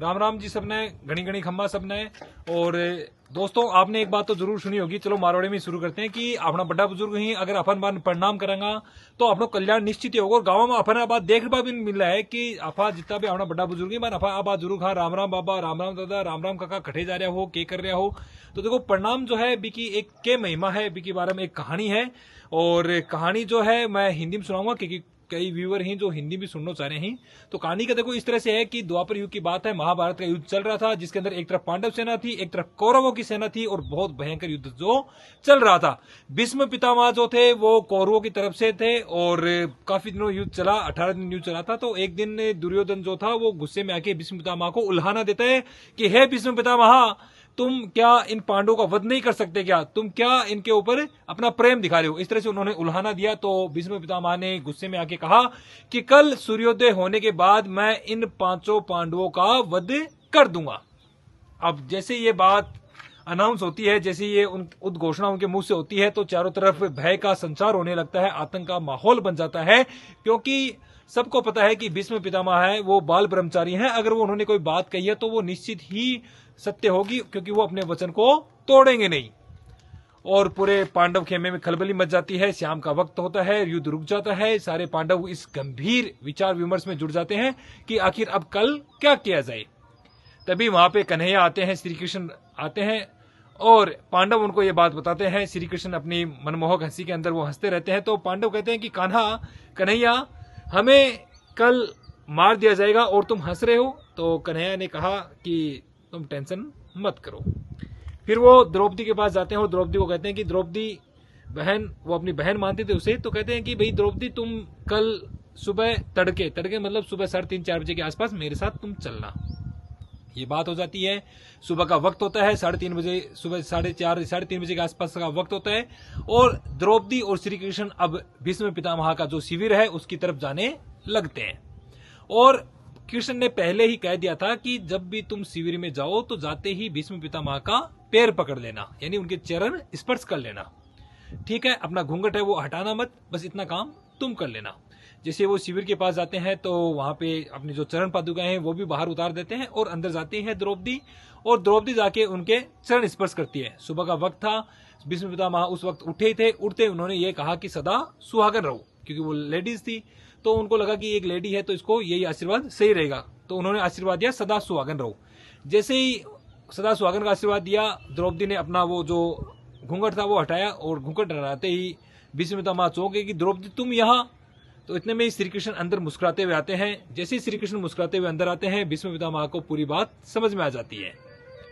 राम राम जी सबने, घनी घनी खम्बा सबने। और दोस्तों आपने एक बात तो जरूर सुनी होगी, चलो मारवाड़ी में शुरू करते हैं कि अपना बड़ा बुजुर्ग ही अगर अपन बार प्रणाम करेंगा तो अपना कल्याण निश्चित ही होगा। और गाँव में अपन बात देखने भी मिल रहा है कि आपा जितना भी अपना बड़ा बुजुर्ग ही मान आपा बात जरूर खा राम राम बाबा, राम राम दादा, राम राम काका कटे जा रहा हो, के कर रहा हो। तो देखो प्रणाम जो है बिकी एक के महिमा है, बिकी बारे में एक कहानी है। और कहानी जो है मैं हिंदी में सुनाऊंगा क्योंकि कई व्यूअर हैं जो हिंदी भी सुनना चाह रहे हैं। तो कहानी का देखो इस तरह से है कि द्वापर युग की बात है, महाभारत का युद्ध चल रहा था जिसके अंदर एक तरफ पांडव सेना थी, एक तरफ कौरवों की सेना थी और बहुत भयंकर युद्ध जो चल रहा था। भीष्म पितामह जो थे वो कौरवों की तरफ से थे और काफी दिनों युद्ध चला, 18 दिन युद्ध चला था। तो एक दिन दुर्योधन जो था वो गुस्से में आके भीष्म पितामह को उल्हाना देता है कि हे भीष्म पितामह, तुम क्या इन पांडवों का वध नहीं कर सकते क्या? तुम क्या इनके ऊपर अपना प्रेम दिखा रहे हो? इस तरह से उन्होंने उल्हाना दिया। तो भीष्म पितामह ने गुस्से में आके कहा कि कल सूर्योदय होने के बाद मैं इन 5 पांडवों का वध कर दूंगा। अब जैसे ये बात अनाउंस होती है, जैसे ये उद्घोषणा उनके मुंह से होती है तो चारों तरफ भय का संचार होने लगता है, आतंक का माहौल बन जाता है। क्योंकि सबको पता है कि भीष्म पितामह है वो बाल ब्रह्मचारी हैं, अगर वो उन्होंने कोई बात कही है तो वो निश्चित ही सत्य होगी क्योंकि वो अपने वचन को तोड़ेंगे नहीं। और पूरे पांडव खेमे में खलबली मच जाती है, शाम का वक्त होता है, युद्ध रुक जाता है, सारे पांडव इस गंभीर विचार विमर्श में जुड़ जाते हैं कि आखिर अब कल क्या किया जाए। तभी वहां पे कन्हैया आते हैं, श्री कृष्ण आते हैं और पांडव उनको ये बात बताते हैं। श्री कृष्ण अपनी मनमोहक हंसी के अंदर वो हंसते रहते हैं। तो पांडव कहते हैं कि कन्हैया हमें कल मार दिया जाएगा और तुम हंस रहे हो। तो कन्हैया ने कहा कि तुम टेंशन मत करो। फिर वो द्रौपदी के पास जाते हैं और द्रौपदी को कहते हैं कि द्रौपदी बहन, वो अपनी बहन मानते थे उसे, तो कहते हैं कि भाई द्रौपदी तुम कल सुबह तड़के मतलब सुबह 3:30-4 बजे के आसपास मेरे साथ तुम चलना। ये बात हो जाती है, सुबह का वक्त होता है, 3:30 बजे, सुबह 3:30 बजे के आसपास का वक्त होता है। और द्रौपदी और श्री कृष्ण अब भीष्म पितामह का जो शिविर है उसकी तरफ जाने लगते हैं। और कृष्ण ने पहले ही कह दिया था कि जब भी तुम शिविर में जाओ तो जाते ही भीष्म पितामह का पैर पकड़ लेना, यानी उनके चरण स्पर्श कर लेना। ठीक है, अपना घूंघट है वो हटाना मत, बस इतना काम तुम कर लेना। जैसे वो शिविर के पास जाते हैं तो वहां पे अपनी जो चरण पादुकाएं हैं वो भी बाहर उतार देते हैं और अंदर जाती है द्रौपदी, और द्रौपदी जाके उनके चरण स्पर्श करती है। सुबह का वक्त था, भीष्म पितामह उस वक्त उठे ही थे। उठते उन्होंने ये कहा कि सदा सुहागन रहो, क्योंकि वो लेडीज थी तो उनको लगा कि एक लेडी है तो इसको यही आशीर्वाद सही रहेगा। तो उन्होंने आशीर्वाद दिया सदा सुहागन रहो। जैसे ही सदा सुहागन का आशीर्वाद दिया, द्रौपदी ने अपना वो जो घूंघट था वो हटाया और घूंघट हटाते ही भीष्म पितामह चौंक गए कि द्रौपदी तुम यहाँ। तो इतने में ही श्री कृष्ण अंदर मुस्कुराते हुए आते हैं। जैसे ही श्री कृष्ण मुस्कुराते हुए अंदर आते हैं, भीष्म पितामह को पूरी बात समझ में आ जाती है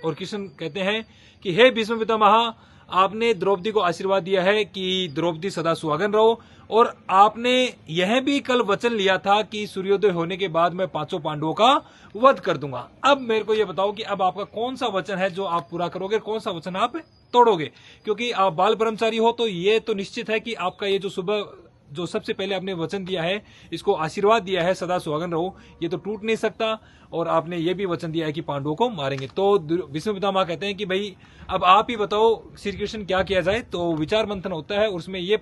और कृष्ण कहते हैं कि हे भीष्म पितामह, आपने द्रौपदी को आशीर्वाद दिया है कि द्रौपदी सदा सुहागन रहो, और आपने यह भी कल वचन लिया था कि सूर्योदय होने के बाद मैं 5 पांडवों का वध कर दूंगा। अब मेरे को यह बताओ कि अब आपका कौन सा वचन है जो आप पूरा करोगे, कौन सा वचन आप तोड़ोगे? क्योंकि आप बाल ब्रह्मचारी हो तो ये तो निश्चित है कि आपका ये जो सुबह जो सबसे पहले आपने वचन दिया है, इसको आशीर्वाद दिया है सदा सुहागन रहो, ये तो टूट नहीं सकता। और आपने ये भी वचन दिया है कि पांडवों को मारेंगे। तो भीष्म पितामह कहते हैं कि भाई अब आप ही बताओ श्री कृष्ण क्या किया जाए। तो विचार मंथन होता है, उसमें ये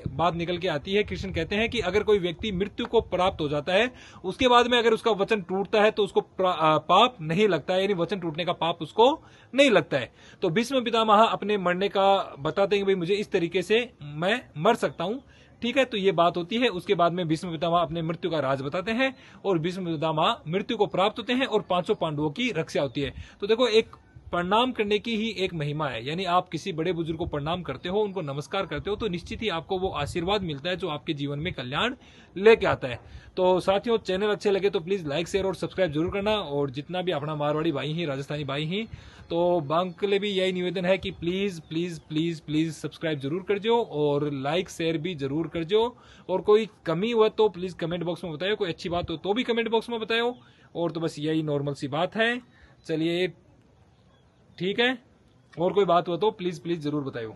बात निकल के आती है। कृष्ण कहते हैं कि अगर कोई व्यक्ति मृत्यु को प्राप्त हो जाता है, उसके बाद में अगर उसका वचन टूटता है तो उसको पाप नहीं लगता है, यानी वचन टूटने का पाप उसको नहीं लगता है। तो भीष्म पितामह अपने मरने का बताते हैं कि भाई मुझे इस तरीके से मैं मर सकता हूं। ठीक है, तो ये बात होती है। उसके बाद में भीष्म पितामह अपने मृत्यु का राज बताते हैं और भीष्म पितामह मृत्यु को प्राप्त होते हैं और 5 पांडवों की रक्षा होती है। तो देखो, एक प्रणाम करने की ही एक महिमा है, यानी आप किसी बड़े बुजुर्ग को प्रणाम करते हो, उनको नमस्कार करते हो, तो निश्चित ही आपको वो आशीर्वाद मिलता है जो आपके जीवन में कल्याण लेके आता है। तो साथियों, चैनल अच्छे लगे तो प्लीज लाइक, शेयर और सब्सक्राइब जरूर करना। और जितना भी अपना मारवाड़ी भाई ही, राजस्थानी भाई ही, तो बांक के लिए भी यही निवेदन है कि please please please please subscribe जरूर कर जो और लाइक शेयर भी जरूर कर जो। और कोई कमी हुआ तो प्लीज कमेंट बॉक्स में बताओ, कोई अच्छी बात हो तो भी कमेंट बॉक्स में बताओ। और तो बस यही नॉर्मल सी बात है। चलिए, ठीक है, और कोई बात हो तो प्लीज प्लीज जरूर बताओ।